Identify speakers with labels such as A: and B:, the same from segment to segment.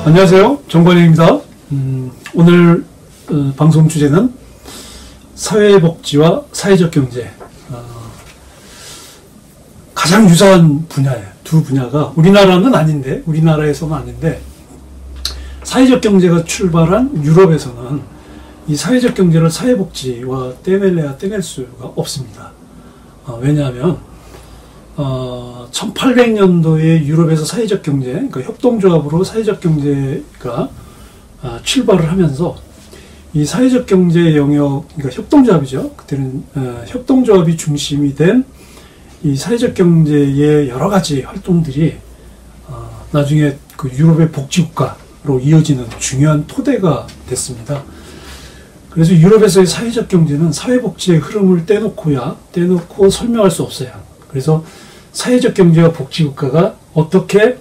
A: 안녕하세요. 정관영입니다. 오늘 방송 주제는 사회복지와 사회적 경제. 가장 유사한 분야예요. 두 분야가 우리나라는 아닌데, 우리나라에서는 아닌데, 사회적 경제가 출발한 유럽에서는 이 사회적 경제를 사회복지와 떼낼래야 떼낼 수가 없습니다. 왜냐하면 1800년도에 유럽에서 사회적 경제, 그러니까 협동조합으로 사회적 경제가 출발을 하면서 이 사회적 경제 영역, 그러니까 협동조합이죠. 그때는 협동조합이 중심이 된 이 사회적 경제의 여러 가지 활동들이 나중에 그 유럽의 복지국가로 이어지는 중요한 토대가 됐습니다. 그래서 유럽에서의 사회적 경제는 사회복지의 흐름을 떼놓고 설명할 수 없어요. 그래서 사회적 경제와 복지국가가 어떻게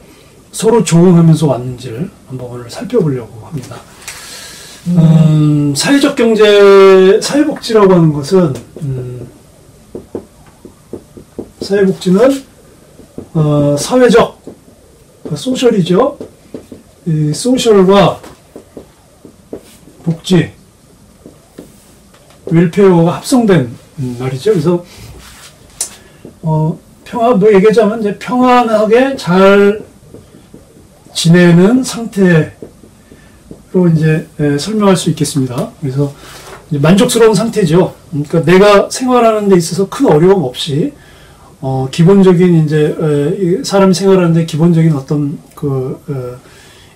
A: 서로 조응하면서 왔는지를 한번 오늘 살펴보려고 합니다. 사회적 경제, 사회복지라고 하는 것은, 사회복지는, 사회적, 소셜이죠. 이 소셜과 복지, 웰페어가 합성된 말이죠. 그래서, 뭐 얘기하자면 이제 평안하게 잘 지내는 상태로 이제 설명할 수 있겠습니다. 그래서 이제 만족스러운 상태죠. 그러니까 내가 생활하는 데 있어서 큰 어려움 없이 기본적인 이제 사람이 생활하는데 기본적인 어떤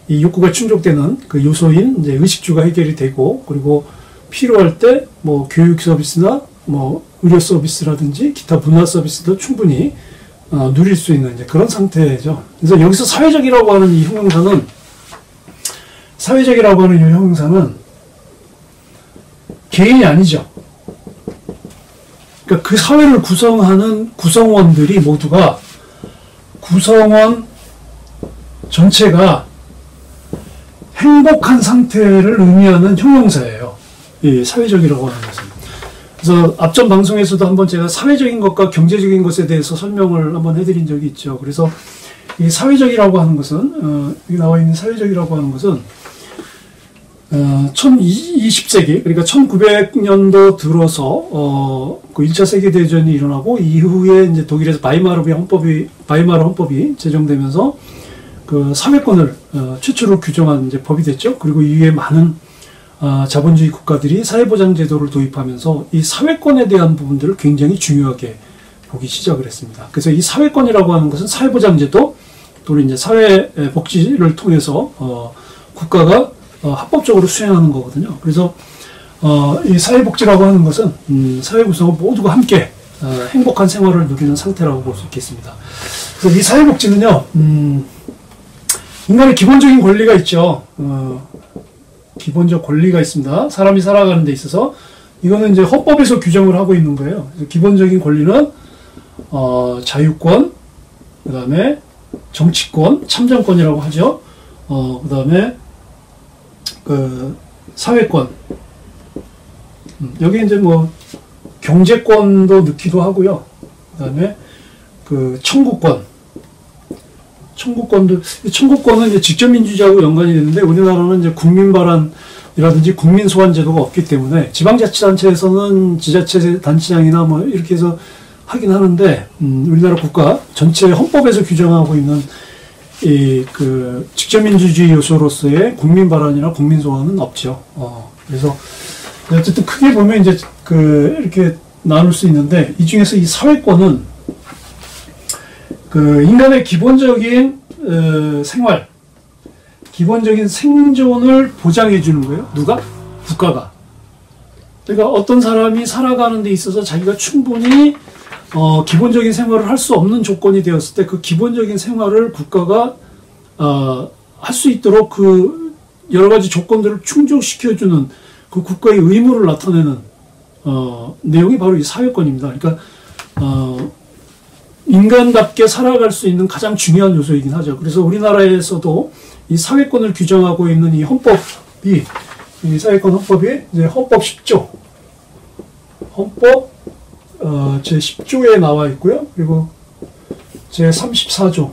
A: 이 욕구가 충족되는 그 요소인 이제 의식주가 해결이 되고, 그리고 필요할 때 뭐 교육 서비스나 뭐 의료 서비스라든지 기타 문화 서비스도 충분히 누릴 수 있는 이제 그런 상태죠. 그래서 여기서 사회적이라고 하는 이 형용사는 개인이 아니죠. 그러니까 그 사회를 구성하는 구성원들이 모두가 구성원 전체가 행복한 상태를 의미하는 형용사예요. 이 사회적이라고 하는 것은. 그래서 앞전 방송에서도 한번 제가 사회적인 것과 경제적인 것에 대해서 설명을 한번 해드린 적이 있죠. 그래서 이 사회적이라고 하는 것은, 여기 나와 있는 사회적이라고 하는 것은, 20세기, 그러니까 1900년도 들어서, 그 1차 세계대전이 일어나고, 이후에 이제 독일에서 바이마르 헌법이 제정되면서, 그 사회권을, 최초로 규정한 이제 법이 됐죠. 그리고 이후에 많은 자본주의 국가들이 사회보장제도를 도입하면서 이 사회권에 대한 부분들을 굉장히 중요하게 보기 시작을 했습니다. 그래서 이 사회권이라고 하는 것은 사회보장제도 또는 이제 사회복지를 통해서 국가가 합법적으로 수행하는 거거든요. 그래서 이 사회복지라고 하는 것은 사회 구성원 모두가 함께 행복한 생활을 누리는 상태라고 볼 수 있겠습니다. 그래서 이 사회복지는요, 인간의 기본적인 권리가 있죠. 기본적 권리가 있습니다. 사람이 살아가는 데 있어서 이거는 이제 헌법에서 규정을 하고 있는 거예요. 그래서 기본적인 권리는 자유권, 그 다음에 정치권, 참정권이라고 하죠. 그 다음에 그 사회권. 여기 이제 뭐 경제권도 넣기도 하고요. 그 다음에 그 청구권은 이제 직접민주주의하고 연관이 되는데, 우리나라는 이제 국민발안이라든지 국민소환제도가 없기 때문에 지방자치단체에서는 지자체단체장이나 뭐 이렇게 해서 하긴 하는데, 우리나라 국가 전체 헌법에서 규정하고 있는 이 그 직접민주주의 요소로서의 국민발안이나 국민소환은 없죠. 그래서 어쨌든 크게 보면 이제 이렇게 나눌 수 있는데, 이 중에서 이 사회권은 그 인간의 기본적인 생활, 기본적인 생존을 보장해 주는 거예요. 누가? 국가가. 그러니까 어떤 사람이 살아가는 데 있어서 자기가 충분히 기본적인 생활을 할 수 없는 조건이 되었을 때 그 기본적인 생활을 국가가 할 수 있도록 그 여러 가지 조건들을 충족시켜주는 그 국가의 의무를 나타내는 내용이 바로 이 사회권입니다. 그러니까 인간답게 살아갈 수 있는 가장 중요한 요소이긴 하죠. 그래서 우리나라에서도 이 사회권을 규정하고 있는 이 헌법이, 이 사회권 헌법이 이제 헌법 10조, 헌법 제 10조에 나와 있고요. 그리고 제 34조에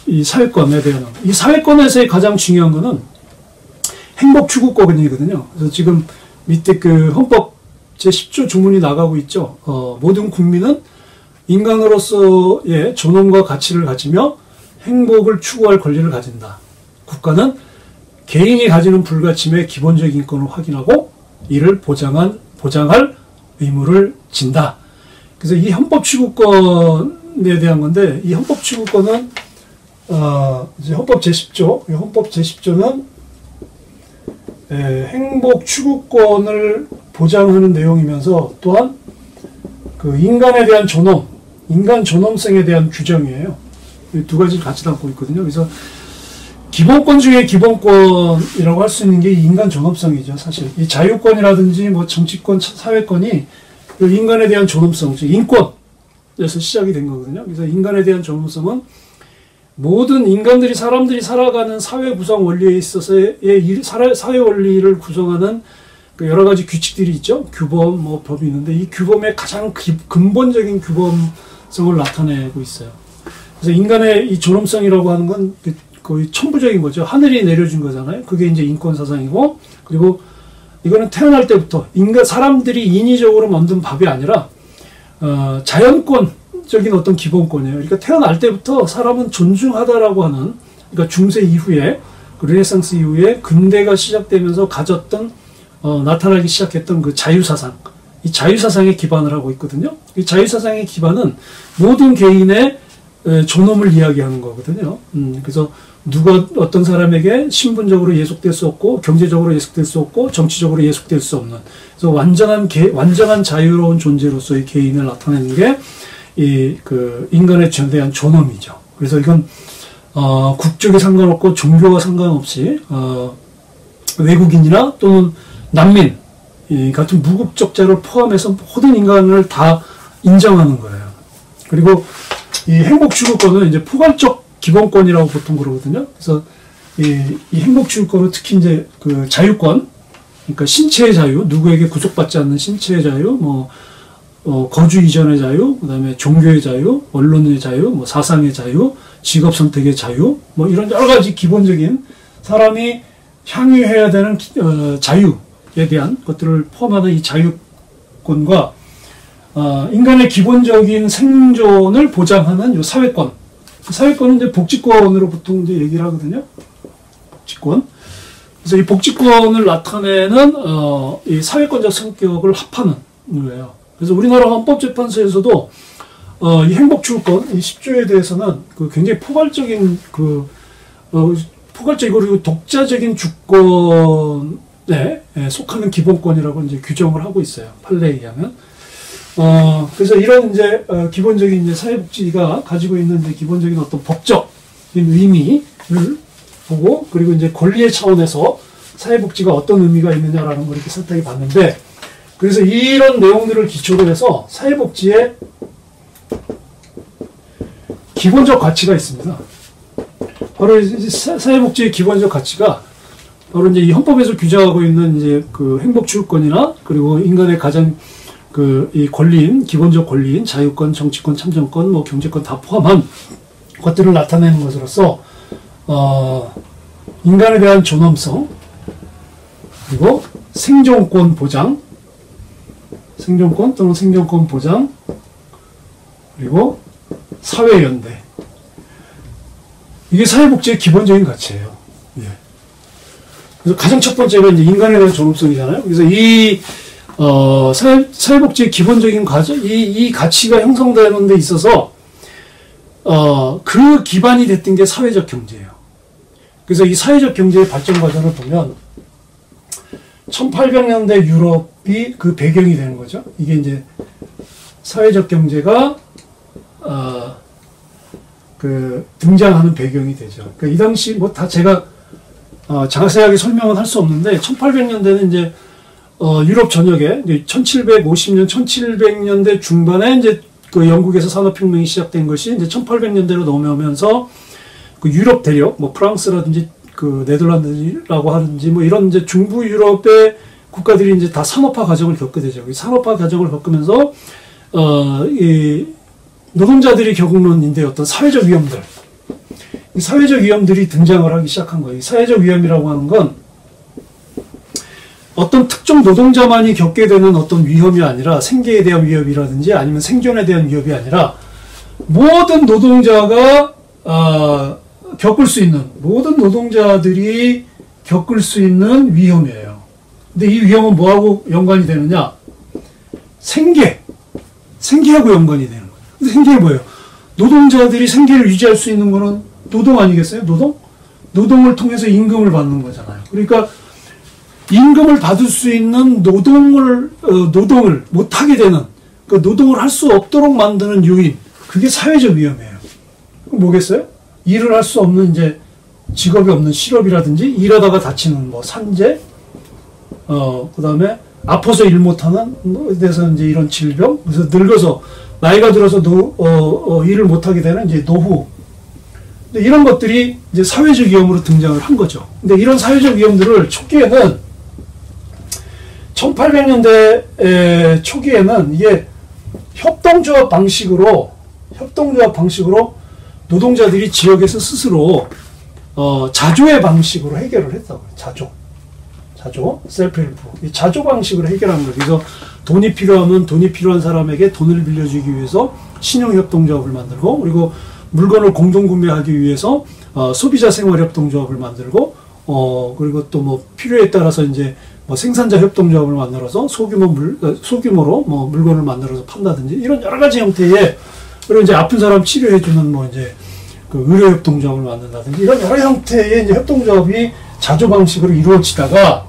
A: 이 사회권에 대한 이 사회권에서의 가장 중요한 거는 행복 추구권이거든요. 그래서 지금 밑에 그 헌법 제10조 주문이 나가고 있죠. 모든 국민은 인간으로서의 존엄과 가치를 가지며 행복을 추구할 권리를 가진다. 국가는 개인이 가지는 불가침의 기본적 인권을 확인하고 이를 보장할 의무를 진다. 그래서 이 헌법 추구권에 대한 건데, 이 헌법 추구권은 이제 헌법 제10조, 헌법 제10조는 행복 추구권을 보장하는 내용이면서 또한 그 인간에 대한 존엄, 인간 존엄성에 대한 규정이에요. 이 두 가지를 같이 담고 있거든요. 그래서 기본권 중에 기본권이라고 할 수 있는 게 인간 존엄성이죠. 사실 이 자유권이라든지 뭐 정치권, 사회권이 인간에 대한 존엄성, 즉 인권에서 시작이 된 거거든요. 그래서 인간에 대한 존엄성은 모든 인간들이 사람들이 살아가는 사회 구성 원리에 있어서의 사회 원리를 구성하는 그 여러 가지 규칙들이 있죠. 규범, 뭐 법이 있는데 이 규범의 가장 근본적인 규범성을 나타내고 있어요. 그래서 인간의 이 존엄성이라고 하는 건 거의 천부적인 거죠. 하늘이 내려준 거잖아요. 그게 이제 인권 사상이고, 그리고 이거는 태어날 때부터 사람들이 인위적으로 만든 법이 아니라 자연권적인 어떤 기본권이에요. 그러니까 태어날 때부터 사람은 존중하다라고 하는, 그러니까 중세 이후에 그 르네상스 이후에 근대가 시작되면서 가졌던 나타나기 시작했던 그 자유사상, 이 자유사상에 기반을 하고 있거든요. 이 자유사상의 기반은 모든 개인의 존엄을 이야기하는 거거든요. 그래서 누가 어떤 사람에게 신분적으로 예속될 수 없고, 경제적으로 예속될 수 없고, 정치적으로 예속될 수 없는, 그래서 완전한 자유로운 존재로서의 개인을 나타내는 게 그 인간에 대한 존엄이죠. 그래서 이건 국적에 상관없고 종교와 상관없이 외국인이나 또는 난민 같은 무국적자를 포함해서 모든 인간을 다 인정하는 거예요. 그리고 이 행복 추구권은 이제 포괄적 기본권이라고 보통 그러거든요. 그래서 이 행복 추구권은 특히 이제 그 자유권, 그러니까 신체의 자유, 누구에게 구속받지 않는 신체의 자유, 뭐 거주 이전의 자유, 그다음에 종교의 자유, 언론의 자유, 뭐 사상의 자유, 직업 선택의 자유, 뭐 이런 여러 가지 기본적인 사람이 향유해야 되는 자유에 대한 것들을 포함하는 이 자유권과 인간의 기본적인 생존을 보장하는 이 사회권. 사회권은 이제 복지권으로 보통 이제 얘기를 하거든요. 복지권. 그래서 이 복지권을 나타내는 이 사회권적 성격을 합하는 거예요. 그래서 우리나라 헌법재판소에서도 이 행복추구권, 이 10조에 대해서는 그 굉장히 포괄적인 포괄적이고 그리고 독자적인 주권에 속하는 기본권이라고 이제 규정을 하고 있어요. 판례에 의하면. 그래서 이런 이제 기본적인 이제 사회복지가 가지고 있는 이제 기본적인 어떤 법적인 의미를 보고, 그리고 이제 권리의 차원에서 사회복지가 어떤 의미가 있느냐라는 걸 이렇게 선택해 봤는데, 그래서 이런 내용들을 기초로 해서 사회복지에 기본적 가치가 있습니다. 바로 사회복지의 기본적 가치가 바로 이제 이 헌법에서 규정하고 있는 이제 그 행복추구권이나 그리고 인간의 가장 이 권리인, 기본적 권리인 자유권, 정치권, 참정권, 뭐 경제권 다 포함한 것들을 나타내는 것으로서 인간에 대한 존엄성, 그리고 생존권 보장, 생존권 또는 생존권 보장, 그리고 사회연대. 이게 사회복지의 기본적인 가치예요. 예. 그래서 가장 첫 번째가 이제 인간에 대한 존엄성이잖아요. 그래서 이 사회복지의 기본적인 이 가치가 형성되는 데 있어서, 그 기반이 됐던 게 사회적 경제예요. 그래서 이 사회적 경제의 발전 과정을 보면, 1800년대 유럽이 그 배경이 되는 거죠. 이게 이제 사회적 경제가, 등장하는 배경이 되죠. 그러니까 이 당시 뭐 다 제가, 자세하게 설명은 할 수 없는데, 1800년대는 이제 유럽 전역에 1750년, 1700년대 중반에 이제 그 영국에서 산업혁명이 시작된 것이 이제 1800년대로 넘어오면서 그 유럽 대륙, 뭐 프랑스라든지 그 네덜란드라고 하든지 뭐 이런 이제 중부 유럽의 국가들이 이제 다 산업화 과정을 겪게 되죠. 이 산업화 과정을 겪으면서 이 노동자들이 겪는 어떤 사회적 위험들, 이 사회적 위험들이 등장을 하기 시작한 거예요. 이 사회적 위험이라고 하는 건 어떤 특정 노동자만이 겪게 되는 어떤 위험이 아니라 생계에 대한 위협이라든지 아니면 생존에 대한 위협이 아니라 모든 노동자가 겪을 수 있는 모든 노동자들이 겪을 수 있는 위험이에요. 근데 이 위험은 뭐하고 연관이 되느냐? 생계하고 연관이 되는 거예요. 근데 생계가 뭐예요? 노동자들이 생계를 유지할 수 있는 거는 노동 아니겠어요? 노동을 통해서 임금을 받는 거잖아요. 그러니까 임금을 받을 수 있는 노동을 못하게 되는, 그 노동을 할 수 없도록 만드는 요인, 그게 사회적 위험이에요. 그럼 뭐겠어요? 일을 할 수 없는 이제 직업이 없는 실업이라든지 일하다가 다치는 뭐 산재, 그 다음에 아파서 일 못하는, 그래서 이제 이런 질병, 그래서 늙어서, 나이가 들어서 일을 못하게 되는 이제 노후. 근데 이런 것들이 이제 사회적 위험으로 등장을 한 거죠. 근데 이런 사회적 위험들을 초기에는 1800년대 초기에는 이게 협동조합 방식으로 노동자들이 지역에서 스스로 자조의 방식으로 해결을 했다고요. 자조, 셀프헬프. 이 자조 방식으로 해결하는 거예요. 그래서 돈이 필요한 사람에게 돈을 빌려주기 위해서 신용협동조합을 만들고, 그리고 물건을 공동구매하기 위해서 소비자 생활협동조합을 만들고, 그리고 또 뭐 필요에 따라서 이제 뭐 생산자 협동조합을 만들어서 소규모로 뭐 물건을 만들어서 판다든지 이런 여러 가지 형태의, 그리고 이제 아픈 사람 치료해주는 뭐 이제 그 의료협동조합을 만든다든지 이런 여러 형태의 이제 협동조합이 자조 방식으로 이루어지다가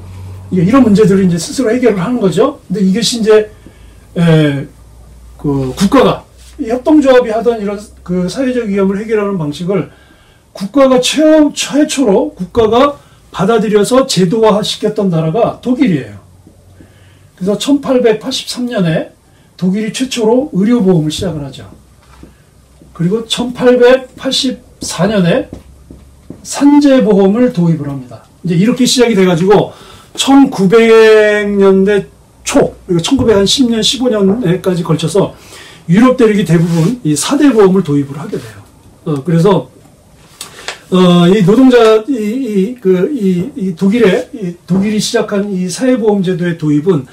A: 이런 문제들을 이제 스스로 해결을 하는 거죠. 근데 이것이 이제 그 국가가 이 협동조합이 하던 이런 그 사회적 위험을 해결하는 방식을 국가가 최초로 국가가 받아들여서 제도화 시켰던 나라가 독일이에요. 그래서 1883년에 독일이 최초로 의료보험을 시작을 하죠. 그리고 1884년에 산재보험을 도입을 합니다. 이제 이렇게 시작이 돼가지고 1900년대 초, 그리고 1910년, 15년에까지 걸쳐서 유럽 대륙이 대부분 이 4대 보험을 도입을 하게 돼요. 그래서 이 노동자, 독일이 시작한 이 사회보험제도의 도입은,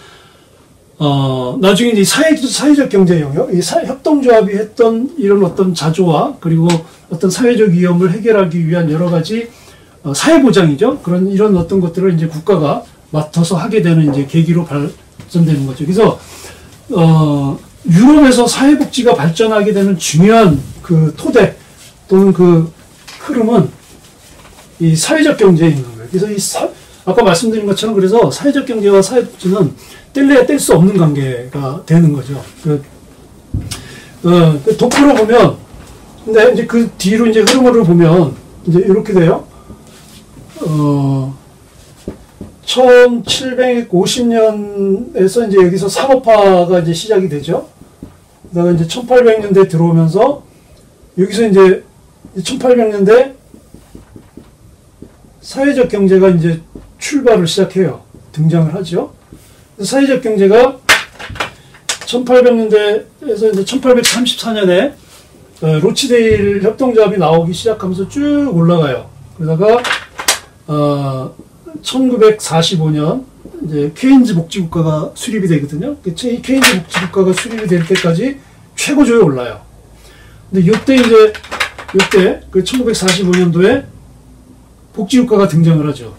A: 나중에 이 사회적 경제 영역, 이 협동조합이 했던 이런 어떤 자조와, 그리고 어떤 사회적 위험을 해결하기 위한 여러 가지, 사회보장이죠. 이런 어떤 것들을 이제 국가가 맡아서 하게 되는 이제 계기로 발전되는 거죠. 그래서, 유럽에서 사회복지가 발전하게 되는 중요한 그 토대, 또는 그 흐름은 이 사회적 경제에 있는 거예요. 그래서 아까 말씀드린 것처럼 그래서 사회적 경제와 사회복지는 뗄래야 뗄 수 없는 관계가 되는 거죠. 도표로 보면, 근데 이제 그 뒤로 이제 흐름으로 보면 이제 이렇게 돼요. 1750년에서 이제 여기서 산업화가 이제 시작이 되죠. 그다음에 이제 1800년대 들어오면서 여기서 이제 1800년대 사회적 경제가 이제 출발을 시작해요. 등장을 하죠. 사회적 경제가 1800년대에서 이제 1834년에 로치데일 협동조합이 나오기 시작하면서 쭉 올라가요. 그러다가 1945년 이제 케인즈 복지국가가 수립이 되거든요. 이 케인즈 복지국가가 수립이 될 때까지 최고조에 올라요. 근데 이때 그 1945년도에 복지국가가 등장을 하죠.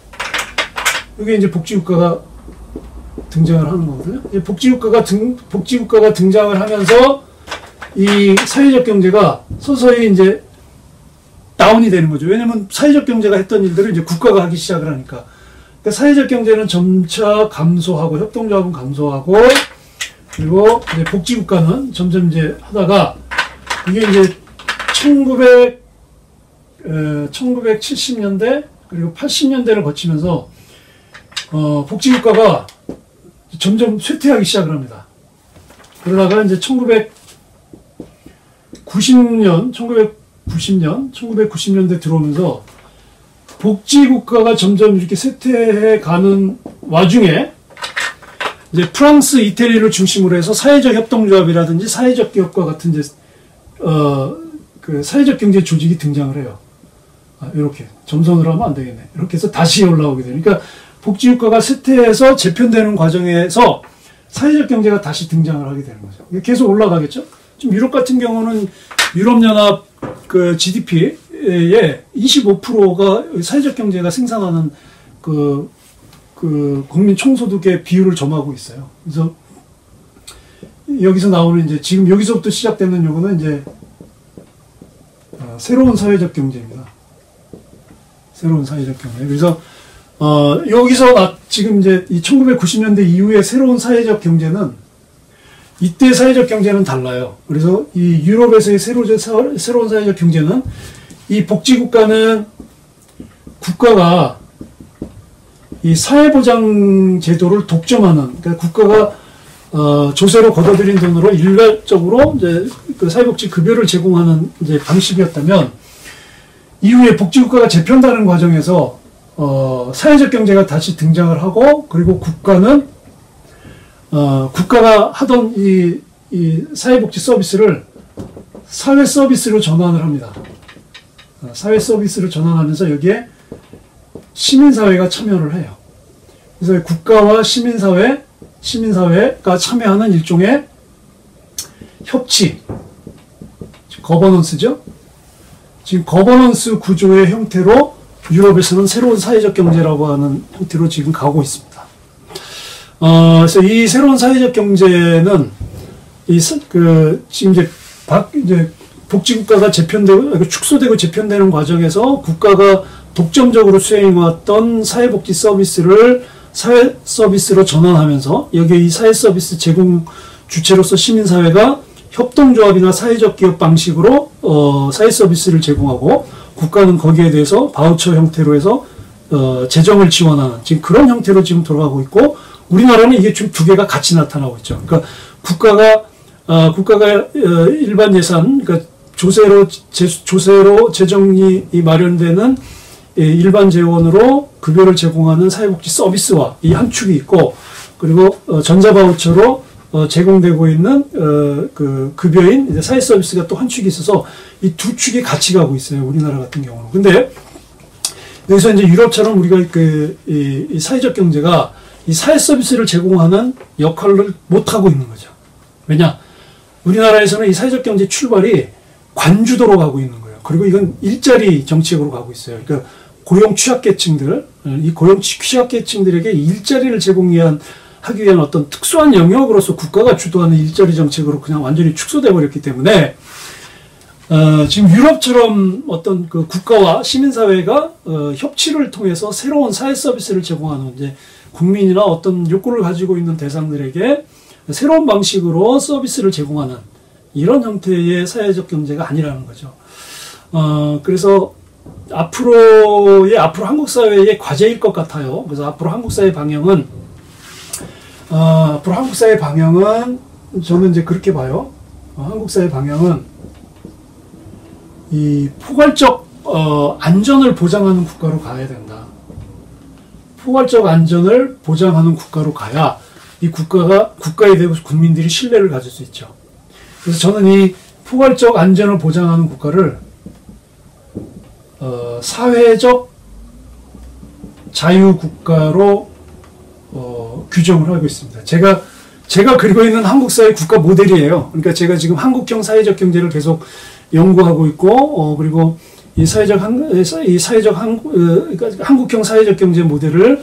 A: 이게 이제 복지국가가 등장을 하는 거거든요. 복지국가가 등장을 하면서 이 사회적 경제가 서서히 이제 다운이 되는 거죠. 왜냐면 사회적 경제가 했던 일들을 이제 국가가 하기 시작을 하니까. 그러니까 사회적 경제는 점차 감소하고, 협동조합은 감소하고, 그리고 이제 복지국가는 점점 이제 하다가, 이게 이제 1970년대, 그리고 80년대를 거치면서, 복지국가가 점점 쇠퇴하기 시작을 합니다. 그러다가 이제 1990년대 들어오면서 복지국가가 점점 이렇게 쇠퇴해 가는 와중에 이제 프랑스, 이태리를 중심으로 해서 사회적 협동조합이라든지 사회적 기업과 같은 이제 그 사회적 경제 조직이 등장을 해요. 이렇게 점선으로 하면 안 되겠네. 이렇게 해서 다시 올라오게 되니까 그러니까 복지국가가 쇠퇴해서 재편되는 과정에서 사회적 경제가 다시 등장을 하게 되는 거죠. 계속 올라가겠죠. 지금 유럽 같은 경우는 유럽연합 그 GDP의 25%가 사회적 경제가 생산하는 그 국민 총소득의 비율을 점하고 있어요. 그래서 여기서 나오는 이제 지금 여기서부터 시작되는 요거는 이제 새로운 사회적 경제입니다. 새로운 사회적 경제. 그래서 여기서 지금 이제 이 1990년대 이후의 새로운 사회적 경제는 이때 사회적 경제는 달라요. 그래서 이 유럽에서의 새로운 사회적 경제는 이 복지국가는 국가가 이 사회보장 제도를 독점하는, 그러니까 국가가 조세로 걷어들인 돈으로 일괄적으로 이제 그 사회복지 급여를 제공하는 이제 방식이었다면 이후에 복지국가가 재편되는 과정에서 사회적 경제가 다시 등장을 하고 그리고 국가는 국가가 하던 이 사회복지 서비스를 사회 서비스로 전환을 합니다. 사회 서비스를 전환하면서 여기에 시민사회가 참여를 해요. 그래서 국가와 시민사회가 참여하는 일종의 협치, 거버넌스죠. 지금 거버넌스 구조의 형태로 유럽에서는 새로운 사회적 경제라고 하는 형태로 지금 가고 있습니다. 그래서 이 새로운 사회적 경제는 지금 이제 복지국가가 축소되고 재편되는 과정에서 국가가 독점적으로 수행해왔던 사회복지 서비스를 사회 서비스로 전환하면서 여기에 이 사회 서비스 제공 주체로서 시민사회가 협동조합이나 사회적 기업 방식으로 사회 서비스를 제공하고 국가는 거기에 대해서 바우처 형태로 해서 재정을 지원하는 지금 그런 형태로 지금 돌아가고 있고 우리나라는 이게 지금 두 개가 같이 나타나고 있죠. 그러니까 국가가 일반 예산, 그러니까 조세로 재정이 마련되는 일반 재원으로 급여를 제공하는 사회복지 서비스와 이 한 축이 있고 그리고 전자바우처로 제공되고 있는 그 급여인 이제 사회 서비스가 또 한 축이 있어서 이 두 축이 같이 가고 있어요. 우리나라 같은 경우는. 근데 여기서 이제 유럽처럼 우리가 이 사회적 경제가 이 사회 서비스를 제공하는 역할을 못 하고 있는 거죠. 왜냐? 우리나라에서는 이 사회적 경제 출발이 관주도로 가고 있는 거예요. 그리고 이건 일자리 정책으로 가고 있어요. 그러니까 고용 취약계층들, 이 고용 취약계층들에게 일자리를 하기 위한 어떤 특수한 영역으로서 국가가 주도하는 일자리 정책으로 그냥 완전히 축소돼 버렸기 때문에 지금 유럽처럼 어떤 그 국가와 시민사회가 협치를 통해서 새로운 사회 서비스를 제공하는 이제 국민이나 어떤 욕구를 가지고 있는 대상들에게 새로운 방식으로 서비스를 제공하는 이런 형태의 사회적 경제가 아니라는 거죠. 그래서 앞으로 한국 사회의 과제일 것 같아요. 그래서 앞으로 한국 사회 방향은 저는 이제 그렇게 봐요. 한국 사회 방향은 이 포괄적 안전을 보장하는 국가로 가야 된다. 포괄적 안전을 보장하는 국가로 가야 이 국가에 대해서 국민들이 신뢰를 가질 수 있죠. 그래서 저는 이 포괄적 안전을 보장하는 국가를 사회적 자유국가로 규정을 하고 있습니다. 제가 그리고 있는 한국 사회 국가 모델이에요. 그러니까 제가 지금 한국형 사회적 경제를 계속 연구하고 있고, 그리고 이 한국형 사회적 경제 모델을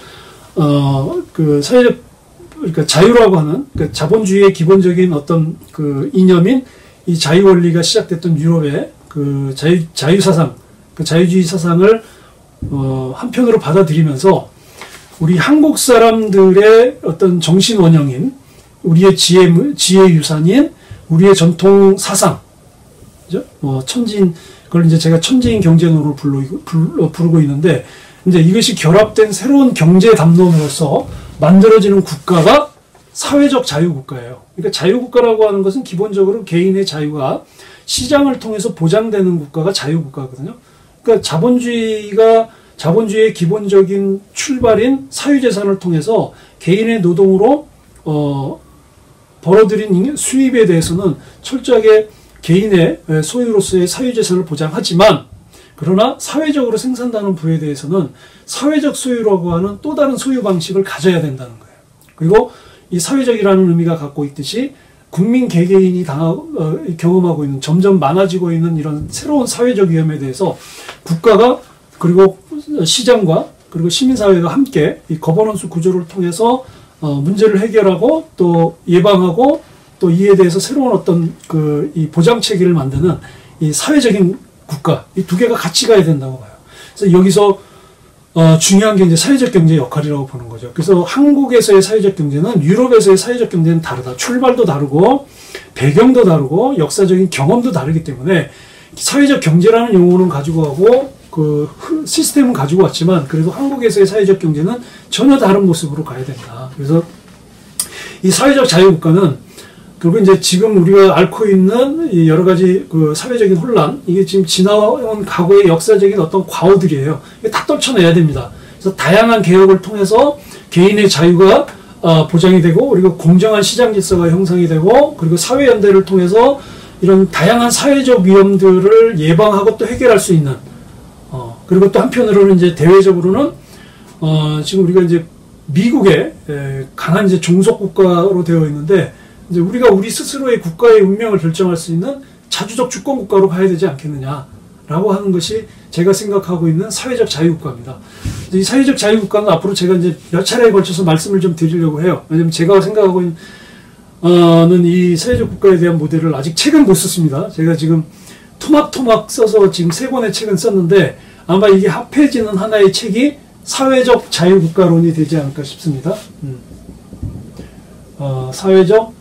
A: 그러니까 자유라고 하는 자본주의의 기본적인 어떤 그 이념인 이 자유 원리가 시작됐던 유럽의 그 자유사상, 그 자유주의 사상을 한편으로 받아들이면서 우리 한국 사람들의 어떤 정신 원형인 우리의 지혜 유산인 우리의 전통 사상, 그죠? 그걸 이제 제가 천지인 경제론으로 부르고 있는데, 이제 이것이 결합된 새로운 경제 담론으로서 만들어지는 국가가 사회적 자유국가예요. 그러니까 자유국가라고 하는 것은 기본적으로 개인의 자유가 시장을 통해서 보장되는 국가가 자유국가거든요. 그러니까 자본주의의 기본적인 출발인 사유재산을 통해서 개인의 노동으로 벌어들인 수입에 대해서는 철저하게 개인의 소유로서의 사유재산을 보장하지만 그러나 사회적으로 생산되는 부에 대해서는 사회적 소유라고 하는 또 다른 소유 방식을 가져야 된다는 거예요. 그리고 이 사회적이라는 의미가 갖고 있듯이 국민 개개인이 경험하고 있는 점점 많아지고 있는 이런 새로운 사회적 위험에 대해서 국가가 그리고 시장과 그리고 시민사회가 함께 이 거버넌스 구조를 통해서 문제를 해결하고 또 예방하고 또 이에 대해서 새로운 어떤 이 보장 체계를 만드는 이 사회적인 국가, 이 두 개가 같이 가야 된다고 봐요. 그래서 여기서 중요한 게 이제 사회적 경제의 역할이라고 보는 거죠. 그래서 한국에서의 사회적 경제는 유럽에서의 사회적 경제는 다르다. 출발도 다르고 배경도 다르고 역사적인 경험도 다르기 때문에 사회적 경제라는 용어는 가지고 가고 그 시스템은 가지고 왔지만 그래도 한국에서의 사회적 경제는 전혀 다른 모습으로 가야 된다. 그래서 이 사회적 자유국가는 그리고 이제 지금 우리가 앓고 있는 이 여러 가지 그 사회적인 혼란, 이게 지금 지나온 과거의 역사적인 어떤 과오들이에요. 이게 다 떨쳐내야 됩니다. 그래서 다양한 개혁을 통해서 개인의 자유가 보장이 되고, 그리고 공정한 시장 질서가 형성이 되고, 그리고 사회연대를 통해서 이런 다양한 사회적 위험들을 예방하고 또 해결할 수 있는, 그리고 또 한편으로는 이제 대외적으로는, 지금 우리가 이제 미국의 강한 이제 종속 국가로 되어 있는데, 이제 우리가 우리 스스로의 국가의 운명을 결정할 수 있는 자주적 주권 국가로 가야 되지 않겠느냐라고 하는 것이 제가 생각하고 있는 사회적 자유국가입니다. 이 사회적 자유국가는 앞으로 제가 이제 몇 차례에 걸쳐서 말씀을 좀 드리려고 해요. 왜냐면 제가 생각하고 있는 이 사회적 국가에 대한 모델을 아직 책은 못 썼습니다. 제가 지금 토막토막 써서 지금 3권의 책은 썼는데 아마 이게 합해지는 하나의 책이 사회적 자유국가론이 되지 않을까 싶습니다. 사회적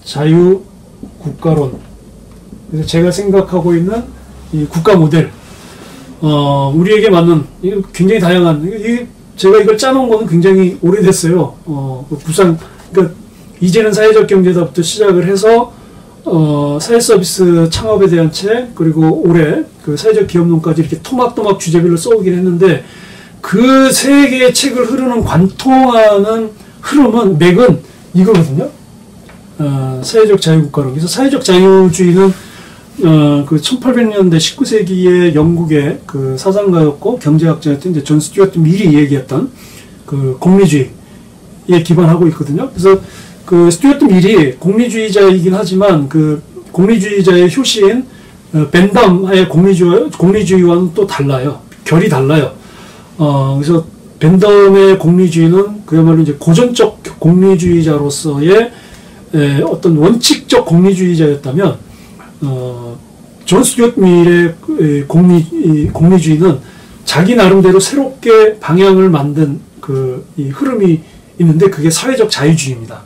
A: 자유국가론. 그래서 제가 생각하고 있는 이 국가 모델, 우리에게 맞는, 이게 굉장히 다양한, 제가 이걸 짜놓은 거는 굉장히 오래됐어요. 그러니까 이제는 사회적 경제다부터 시작을 해서, 사회 서비스 창업에 대한 책, 그리고 올해 그 사회적 기업론까지 이렇게 토막토막 주제별로 써오긴 했는데, 그 3개의 책을 흐르는 관통하는 흐름은, 맥은 이거거든요. 사회적 자유국가론. 그래서 사회적 자유주의는 그 1800년대 19세기의 영국의 그 사상가였고 경제학자였던 이제 존 스튜어트 밀이 얘기했던 그 공리주의에 기반하고 있거든요. 그래서 그 스튜어트 밀이 공리주의자이긴 하지만 그 공리주의자의 효시인 벤담의 공리주의와는 또 달라요. 결이 달라요. 그래서 벤덤의 공리주의는 그야말로 이제 고전적 공리주의자로서의 어떤 원칙적 공리주의자였다면, 존 스튜어트 밀의 공리주의는 자기 나름대로 새롭게 방향을 만든 이 흐름이 있는데 그게 사회적 자유주의입니다.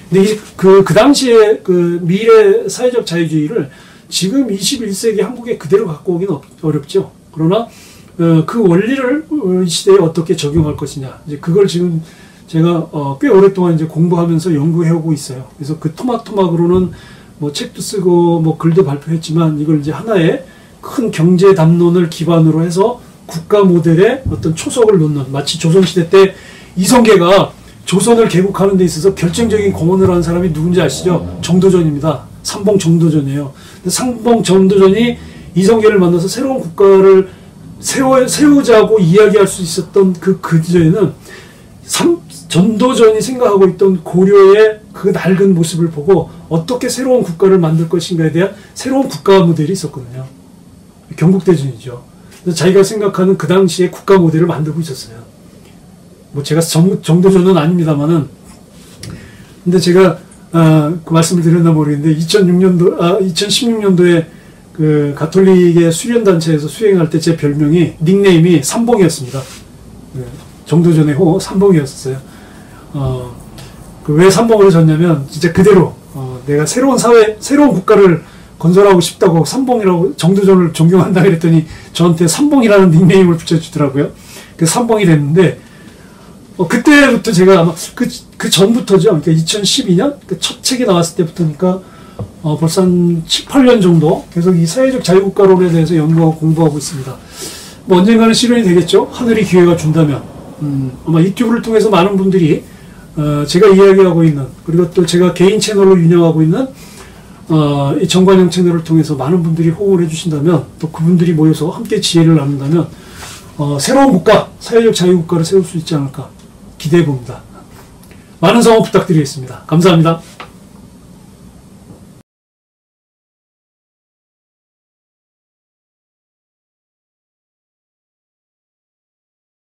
A: 근데 그 당시에 그 밀의 사회적 자유주의를 지금 21세기 한국에 그대로 갖고 오기는 어렵죠. 그러나 그 원리를 이 시대에 어떻게 적용할 것이냐, 이제 그걸 지금 제가 꽤 오랫동안 이제 공부하면서 연구해오고 있어요. 그래서 그 토막토막으로는 뭐 책도 쓰고 뭐 글도 발표했지만 이걸 이제 하나의 큰 경제 담론을 기반으로 해서 국가 모델의 어떤 초석을 놓는, 마치 조선시대 때 이성계가 조선을 개국하는 데 있어서 결정적인 공헌을 한 사람이 누군지 아시죠? 정도전입니다. 삼봉 정도전이에요. 삼봉 정도전이 이성계를 만나서 새로운 국가를 세우자고 이야기할 수 있었던 그 전에는 전도전이 생각하고 있던 고려의 그 낡은 모습을 보고 어떻게 새로운 국가를 만들 것인가에 대한 새로운 국가 모델이 있었거든요. 경국대전이죠. 그래서 자기가 생각하는 그 당시의 국가 모델을 만들고 있었어요. 뭐 제가 정도전은 아닙니다만은, 근데 제가 그 말씀을 드렸나 모르겠는데 2016년도에 그 가톨릭의 수련단체에서 수행할 때 제 별명이, 닉네임이 삼봉이었습니다. 정도전의 호 삼봉이었어요. 왜 삼봉으로 졌냐면 진짜 그대로 내가 새로운 국가를 건설하고 싶다고 삼봉이라고 정도전을 존경한다 그랬더니 저한테 삼봉이라는 닉네임을 붙여주더라고요. 그 삼봉이 됐는데 그때부터 제가 아마 그 전부터죠. 그러니까 2012년 그 첫 책이 나왔을 때부터니까 벌써 한 7, 8년 정도 계속 이 사회적 자유국가론에 대해서 연구하고 공부하고 있습니다. 뭐 언젠가는 실현이 되겠죠. 하늘이 기회가 준다면. 아마 유튜브를 통해서 많은 분들이 제가 이야기하고 있는, 그리고 또 제가 개인 채널로 운영하고 있는 이 정관영 채널을 통해서 많은 분들이 호응을 해주신다면, 또 그분들이 모여서 함께 지혜를 나눈다면 새로운 국가, 사회적 자유국가를 세울 수 있지 않을까 기대해 봅니다. 많은 성원 부탁드리겠습니다. 감사합니다.